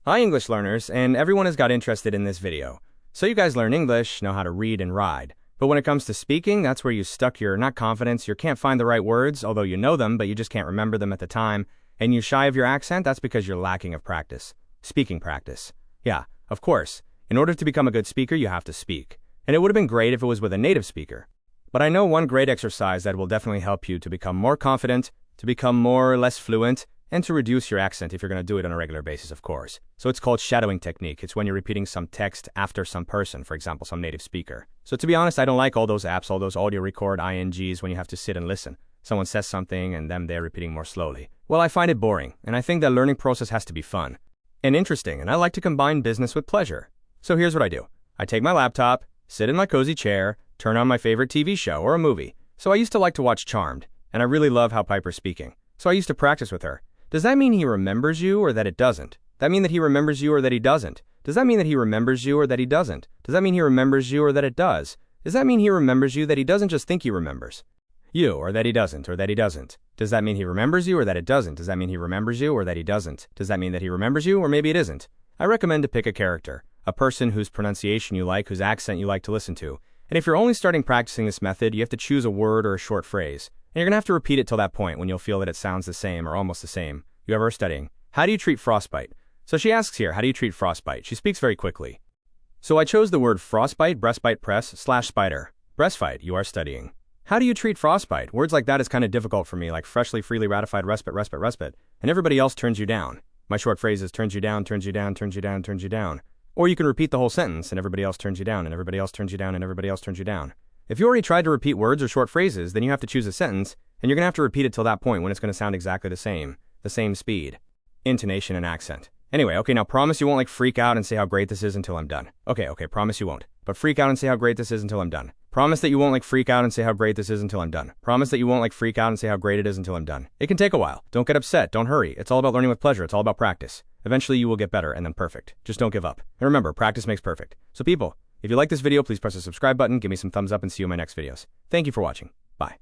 Hi English learners, and everyone has got interested in this video. So you guys learn English, know how to read and ride. But when it comes to speaking, that's where you stuck your not confidence, you can't find the right words, although you know them, but you just can't remember them at the time, and you shy of your accent, that's because you're lacking of practice. Speaking practice. Yeah, of course. In order to become a good speaker, you have to speak. And it would have been great if it was with a native speaker. But I know one great exercise that will definitely help you to become more confident, to become more or less fluent, and to reduce your accent if you're going to do it on a regular basis, of course. So it's called shadowing technique. It's when you're repeating some text after some person, for example, some native speaker. So to be honest, I don't like all those apps, all those audio record INGs when you have to sit and listen. Someone says something and then they're repeating more slowly. Well, I find it boring, and I think that learning process has to be fun and interesting, and I like to combine business with pleasure. So here's what I do. I take my laptop, sit in my cozy chair, turn on my favorite TV show or a movie. So I used to like to watch Charmed, and I really love how Piper's speaking. So I used to practice with her. Does that mean he remembers you or that it doesn't? That mean that he remembers you or that he doesn't? Does that mean that he remembers you or that he doesn't? Does that mean he remembers you or that it does? Does that mean he remembers you that he doesn't just think he remembers you or that he doesn't or that he doesn't? Does that mean he remembers you or that it doesn't? Does that mean he remembers you or that he doesn't? Does that mean that he remembers you or maybe it isn't? I recommend to pick a character, a person whose pronunciation you like, whose accent you like to listen to. And if you're only starting practicing this method, you have to choose a word or a short phrase. And you're going to have to repeat it till that point when you'll feel that it sounds the same or almost the same. You ever studying. How do you treat frostbite? So she asks here, how do you treat frostbite? She speaks very quickly. So I chose the word frostbite, breastbite, press, / spider. Breastfight, you are studying. How do you treat frostbite? Words like that is kind of difficult for me, like freshly, freely, ratified, respite, respite, respite. And everybody else turns you down. My short phrase is turns you down, turns you down, turns you down, turns you down. Or you can repeat the whole sentence and everybody else turns you down, and everybody else turns you down, and everybody else turns you down. If you already tried to repeat words or short phrases, then you have to choose a sentence, and you're going to have to repeat it till that point when it's going to sound exactly the same speed, intonation, and accent. Anyway, okay, now promise you won't like freak out and say how great this is until I'm done. Okay, promise you won't. But freak out and say how great this is until I'm done. Promise that you won't like freak out and say how great this is until I'm done. Promise that you won't like freak out and say how great it is until I'm done. It can take a while. Don't get upset. Don't hurry. It's all about learning with pleasure. It's all about practice. Eventually you will get better and then perfect. Just don't give up. And remember, practice makes perfect. So people, if you like this video, please press the subscribe button, give me some thumbs up, and see you in my next videos. Thank you for watching. Bye.